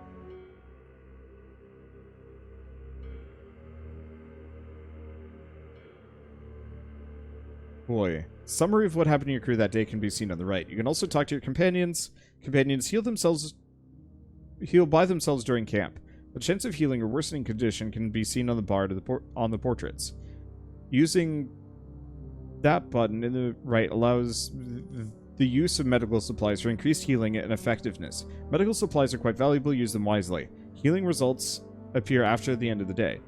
[SPEAKER 1] Boy. Summary of what happened to your crew that day can be seen on the right. You can also talk to your companions. Companions heal by themselves during camp. The chance of healing or worsening condition can be seen on the bar on the portraits. Using that button in the right allows the use of medical supplies for increased healing and effectiveness. Medical supplies are quite valuable. Use them wisely. Healing results appear after the end of the day.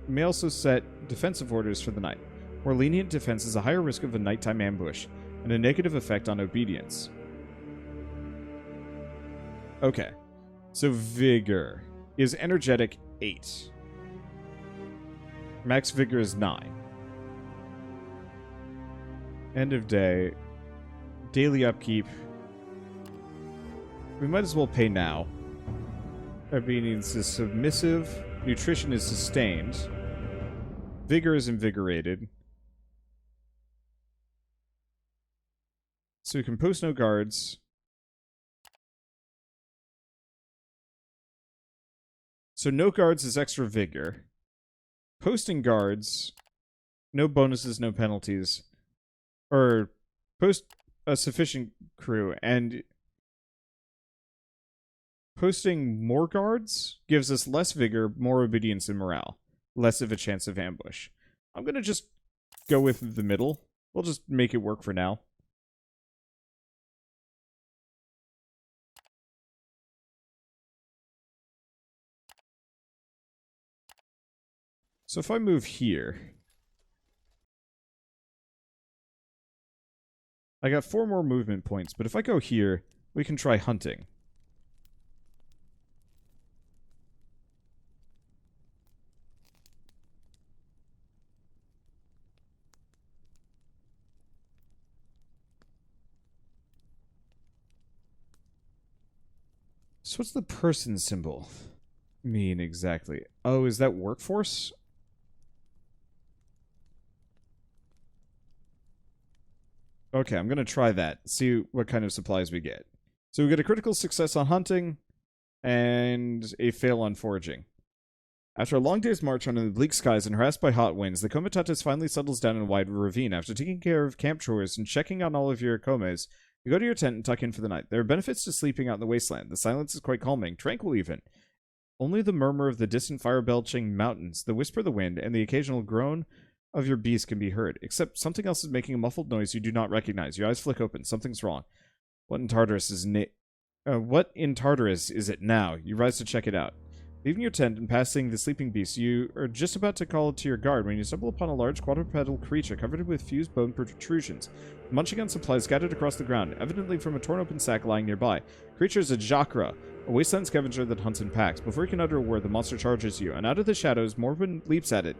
[SPEAKER 1] You may also set defensive orders for the night. More lenient defense is a higher risk of a nighttime ambush, and a negative effect on obedience. Okay. So Vigor is energetic 8. Max Vigor is 9. End of day. Daily upkeep. We might as well pay now. Obedience is submissive. Nutrition is sustained. Vigor is invigorated. So we can post no guards. So no guards is extra vigor. Posting guards, no bonuses, no penalties. Or post a sufficient crew, and posting more guards gives us less vigor, more obedience, and morale. Less of a chance of ambush. I'm gonna just go with the middle. We'll just make it work for now. So if I move here, I got 4 more movement points, but if I go here, we can try hunting. So what's the person symbol mean exactly? Oh, is that workforce? Okay, I'm going to try that. See what kind of supplies we get. So we get a critical success on hunting and a fail on foraging. After a long day's march under the bleak skies and harassed by hot winds, the Comitatus finally settles down in a wide ravine. After taking care of camp chores and checking on all of your comes, you go to your tent and tuck in for the night. There are benefits to sleeping out in the wasteland. The silence is quite calming, tranquil even. Only the murmur of the distant fire-belching mountains, the whisper of the wind, and the occasional groan of your beast can be heard, except something else is making a muffled noise you do not recognize. Your eyes flick open. Something's wrong. What in Tartarus is it now? You rise to check it out. Leaving your tent and passing the sleeping beast, you are just about to call to your guard when you stumble upon a large quadrupedal creature covered with fused bone protrusions, munching on supplies scattered across the ground, evidently from a torn-open sack lying nearby. The creature is a Jakra, a wasteland scavenger that hunts in packs. Before you can utter a word, the monster charges you, and out of the shadows, Morven leaps at it,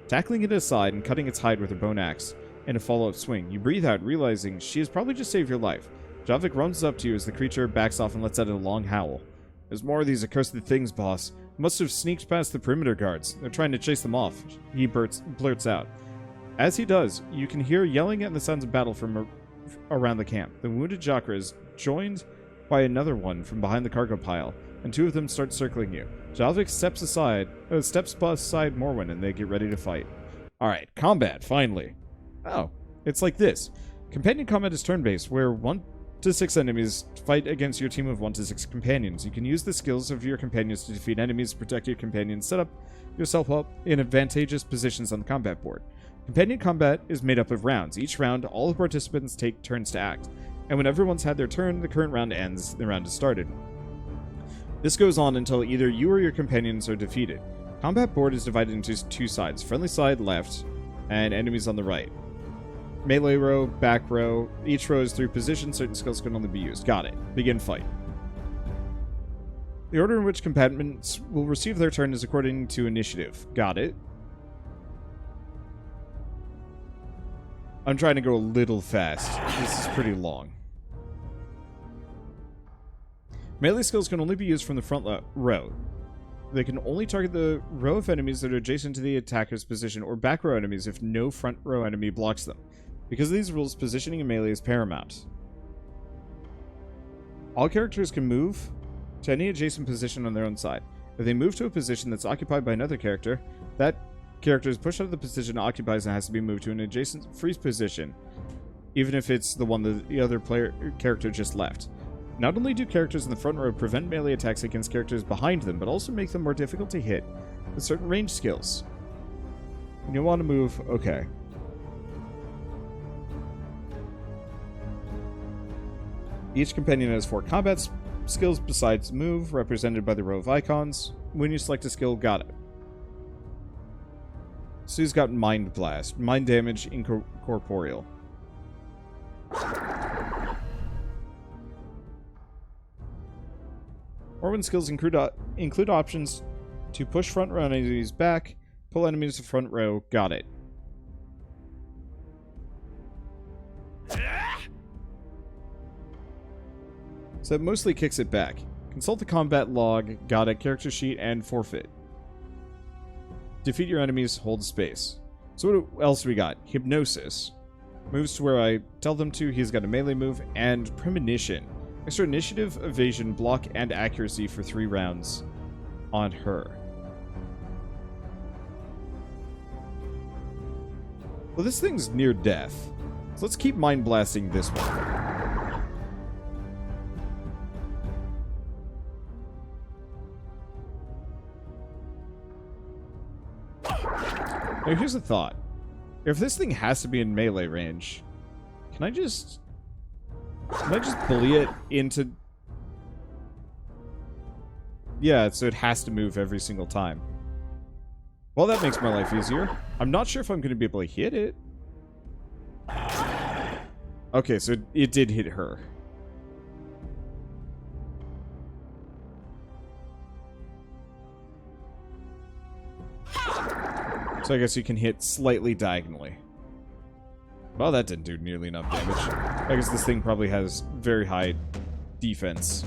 [SPEAKER 1] tackling it aside and cutting its hide with her bone axe. In a follow-up swing, you breathe out, realizing she has probably just saved your life. Javik runs up to you as the creature backs off and lets out a long howl. There's more of these accursed things, boss. Must have sneaked past the perimeter guards. They're trying to chase them off, he blurts out. As he does, you can hear yelling and the sounds of battle from around the camp. The wounded Jakra is joined by another one from behind the cargo pile, and 2 of them start circling you. Javik steps beside Morwen, and they get ready to fight. Alright, combat, finally. Oh, it's like this. Companion combat is turn-based, where 1 to 6 enemies fight against your team of 1 to 6 companions. You can use the skills of your companions to defeat enemies, protect your companions, set up yourself up in advantageous positions on the combat board. Companion combat is made up of rounds. Each round, all the participants take turns to act, and when everyone's had their turn, the current round ends, the round is started. This goes on until either you or your companions are defeated. Combat board is divided into 2 sides, friendly side left, and enemies on the right. Melee row, back row. Each row is 3 positions. Certain skills can only be used. Got it. Begin fight. The order in which combatants will receive their turn is according to initiative. Got it. I'm trying to go a little fast. This is pretty long. Melee skills can only be used from the front row. They can only target the row of enemies that are adjacent to the attacker's position or back row enemies if no front row enemy blocks them. Because of these rules, positioning in melee is paramount. All characters can move to any adjacent position on their own side. If they move to a position that's occupied by another character, that character is pushed out of the position it occupies and has to be moved to an adjacent freeze position, even if it's the one that the other character just left. Not only do characters in the front row prevent melee attacks against characters behind them, but also make them more difficult to hit with certain range skills. When you want to move, okay. Each companion has 4 combat skills besides move, represented by the row of icons. When you select a skill, got it. Sue's got Mind Blast, Mind Damage, Incorporeal. Morwen's skills include options to push front row enemies back, pull enemies to front row, got it. So it mostly kicks it back. Consult the combat log, got it, character sheet, and forfeit. Defeat your enemies, hold space. So what else we got? Hypnosis. Moves to where I tell them to, he's got a melee move, and Premonition. Extra initiative, evasion, block, and accuracy for 3 rounds on her. Well, this thing's near death. So let's keep mind blasting this one. Now, here's a thought. If this thing has to be in melee range, can I just bully it into... Yeah, so it has to move every single time. Well, that makes my life easier. I'm not sure if I'm going to be able to hit it. Okay, so it did hit her. So I guess you can hit slightly diagonally. Well, that didn't do nearly enough damage. I guess this thing probably has very high defense.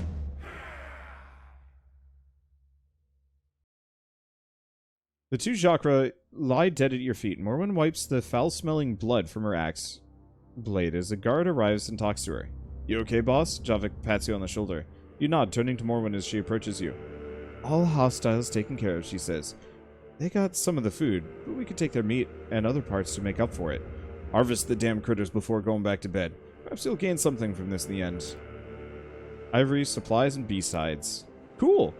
[SPEAKER 1] The 2 Jacra lie dead at your feet. Morwen wipes the foul-smelling blood from her axe blade as a guard arrives and talks to her. You okay, boss? Javik pats you on the shoulder. You nod, turning to Morwen as she approaches you. All hostiles taken care of, she says. They got some of the food, but we could take their meat and other parts to make up for it. Harvest the damn critters before going back to bed. Perhaps you'll gain something from this in the end. Ivory, supplies, and B-sides. Cool.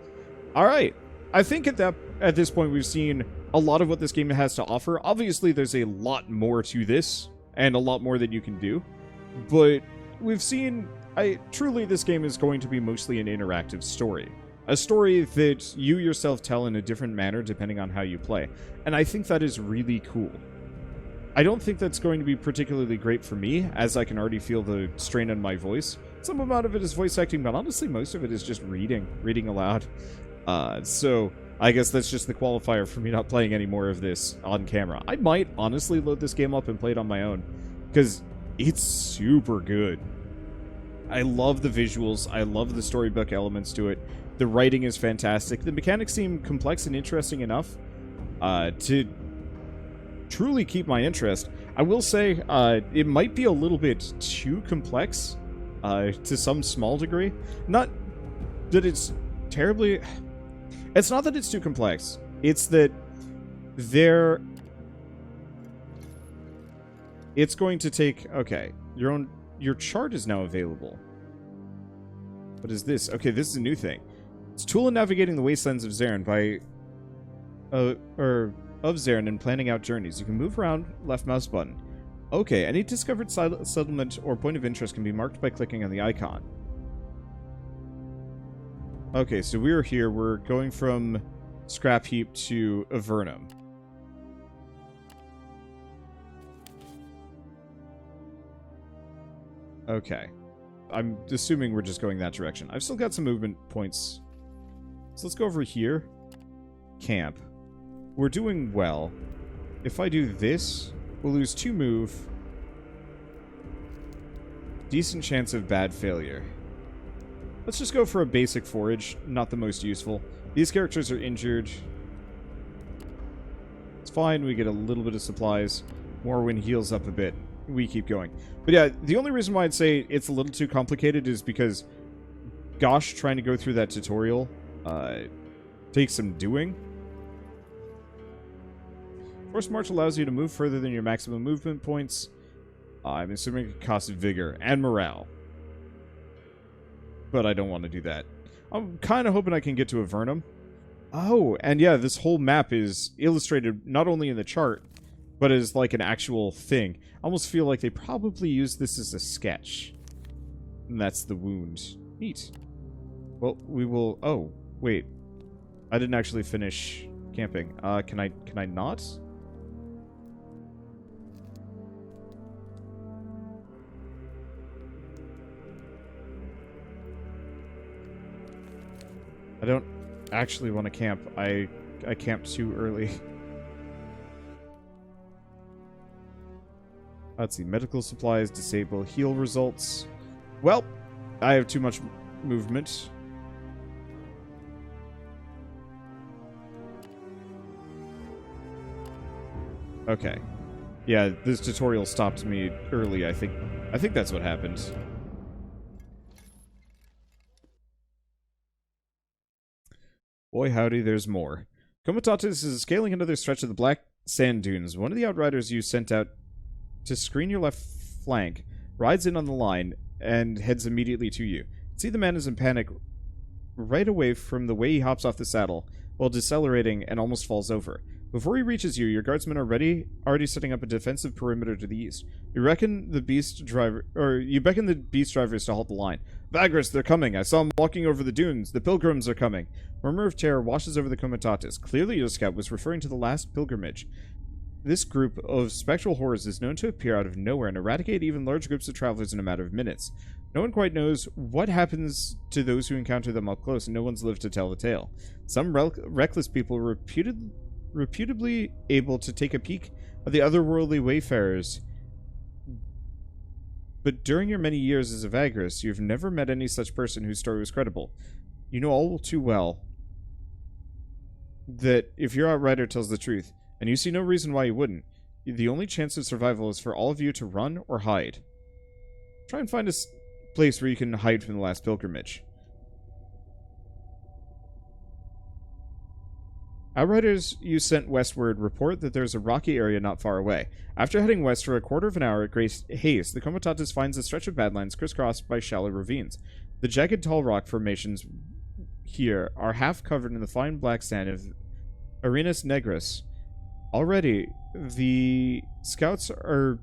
[SPEAKER 1] Alright. I think at this point we've seen a lot of what this game has to offer. Obviously, there's a lot more to this, and a lot more that you can do. But we've seen... truly, this game is going to be mostly an interactive story. A story that you yourself tell in a different manner depending on how you play. And I think that is really cool. I don't think that's going to be particularly great for me, as I can already feel the strain on my voice. Some amount of it is voice acting, but honestly most of it is just reading aloud. So I guess that's just the qualifier for me not playing any more of this on camera. I might honestly load this game up and play it on my own, because it's super good. I love the visuals, I love the storybook elements to it, the writing is fantastic, the mechanics seem complex and interesting enough to truly keep my interest. I will say, it might be a little bit too complex, to some small degree. Not that it's terribly... It's not that it's too complex. It's that it's going to take... Okay, your chart is now available. What is this? Okay, this is a new thing. It's tool in navigating the wastelands of Zaren of Zaren and planning out journeys. You can move around, left mouse button. Okay, any discovered settlement or point of interest can be marked by clicking on the icon. Okay, so we're here. We're going from Scrap Heap to Avernum. Okay. I'm assuming we're just going that direction. I've still got some movement points. So let's go over here. Camp. We're doing well. If I do this, we'll lose 2 move. Decent chance of bad failure. Let's just go for a basic forage, not the most useful. These characters are injured. It's fine, we get a little bit of supplies. Morrowind heals up a bit. We keep going. But yeah, the only reason why I'd say it's a little too complicated is because, gosh, trying to go through that tutorial takes some doing. Forced March allows you to move further than your maximum movement points. I'm assuming it costs vigor and morale. But I don't want to do that. I'm kind of hoping I can get to Avernum. Oh, and yeah, this whole map is illustrated not only in the chart, but as like an actual thing. I almost feel like they probably used this as a sketch. And that's the wound. Neat. Well, we will... Oh, wait. I didn't actually finish camping. Can I not? I don't actually want to camp. I camped too early. Let's see. Medical supplies, disable, heal results. Well, I have too much movement. Okay. Yeah, this tutorial stopped me early, I think. I think that's what happened. Boy, howdy, there's more. Comitatus is scaling another stretch of the black sand dunes. One of the outriders you sent out to screen your left flank rides in on the line and heads immediately to you. See, the man is in panic right away from the way he hops off the saddle while decelerating and almost falls over. Before he reaches you, your guardsmen are already setting up a defensive perimeter to the east. You beckon the beast drivers to halt the line. Vagrus, they're coming. I saw them walking over the dunes. The pilgrims are coming. Murmur of terror washes over the Comitatus. Clearly, your scout was referring to the last pilgrimage. This group of spectral horrors is known to appear out of nowhere and eradicate even large groups of travelers in a matter of minutes. No one quite knows what happens to those who encounter them up close, and no one's lived to tell the tale. Some reckless people reputably able to take a peek at the otherworldly wayfarers. But during your many years as a Vagrus, you've never met any such person whose story was credible. You know all too well that if your outrider tells the truth, and you see no reason why he wouldn't, the only chance of survival is for all of you to run or hide. Try and find a place where you can hide from the last pilgrimage. Outriders you sent westward report that there's a rocky area not far away. After heading west for a quarter of an hour at great haste, the Comitatus finds a stretch of badlands crisscrossed by shallow ravines. The jagged tall rock formations here are half covered in the fine black sand of Arenas Negras. Already, the scouts are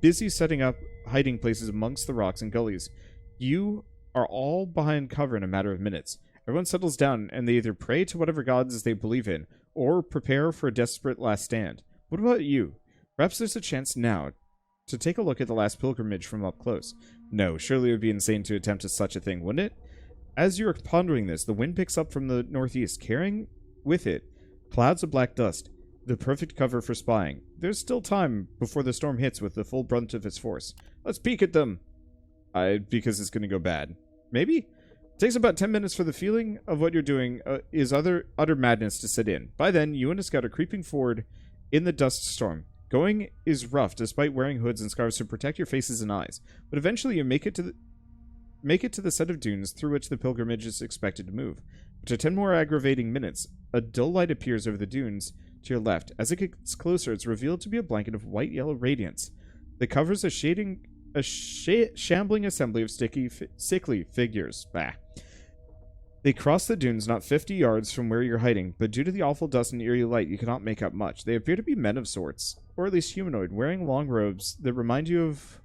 [SPEAKER 1] busy setting up hiding places amongst the rocks and gullies. You are all behind cover in a matter of minutes. Everyone settles down, and they either pray to whatever gods they believe in, or prepare for a desperate last stand. What about you? Perhaps there's a chance now to take a look at the last pilgrimage from up close. No, surely it would be insane to attempt such a thing, wouldn't it? As you are pondering this, the wind picks up from the northeast, carrying with it clouds of black dust, the perfect cover for spying. There's still time before the storm hits with the full brunt of its force. Let's peek at them! Because it's going to go bad. Maybe? It takes about 10 minutes for the feeling of what you're doing is utter madness to set in. By then, you and a scout are creeping forward in the dust storm. Going is rough, despite wearing hoods and scarves to protect your faces and eyes. But eventually you make it to the set of dunes through which the pilgrimage is expected to move. After 10 more aggravating minutes, a dull light appears over the dunes to your left. As it gets closer, it's revealed to be a blanket of white-yellow radiance that covers a shambling assembly of sickly figures. Bah. They cross the dunes not 50 yards from where you're hiding, but due to the awful dust and eerie light, you cannot make out much. They appear to be men of sorts, or at least humanoid, wearing long robes that remind you of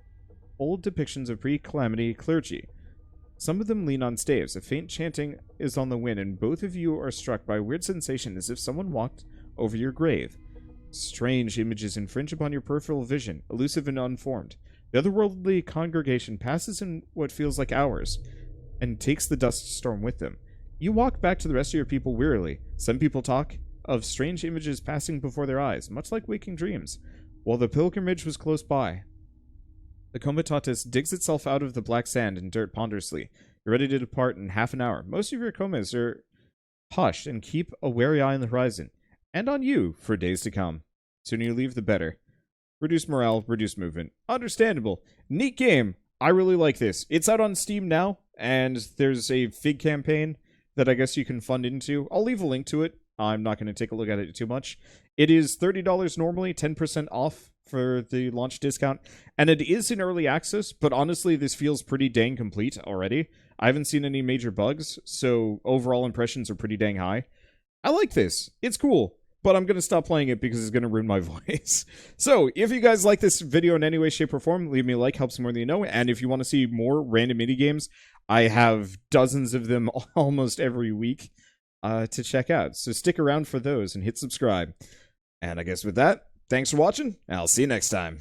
[SPEAKER 1] old depictions of pre-calamity clergy. Some of them lean on staves. A faint chanting is on the wind, and both of you are struck by a weird sensation as if someone walked over your grave. Strange images infringe upon your peripheral vision, elusive and unformed. The otherworldly congregation passes in what feels like hours, and takes the dust storm with them. You walk back to the rest of your people wearily. Some people talk of strange images passing before their eyes, much like waking dreams, while the pilgrimage was close by. The comitatus digs itself out of the black sand and dirt ponderously. You're ready to depart in half an hour. Most of your comas are hushed and keep a wary eye on the horizon, and on you for days to come. Sooner you leave, the better. Reduce morale, reduce movement. Understandable. Neat game. I really like this. It's out on Steam now, and there's a Fig campaign that I guess you can fund into. I'll leave a link to it. I'm not going to take a look at it too much. It is $30 normally, 10% off for the launch discount, and it is in early access, but honestly, this feels pretty dang complete already. I haven't seen any major bugs, so overall impressions are pretty dang high. I like this. It's cool. But I'm going to stop playing it because it's going to ruin my voice. So, if you guys like this video in any way, shape, or form, leave me a like, helps more than you know. And if you want to see more random minigames, I have dozens of them almost every week to check out. So stick around for those and hit subscribe. And I guess with that, thanks for watching, and I'll see you next time.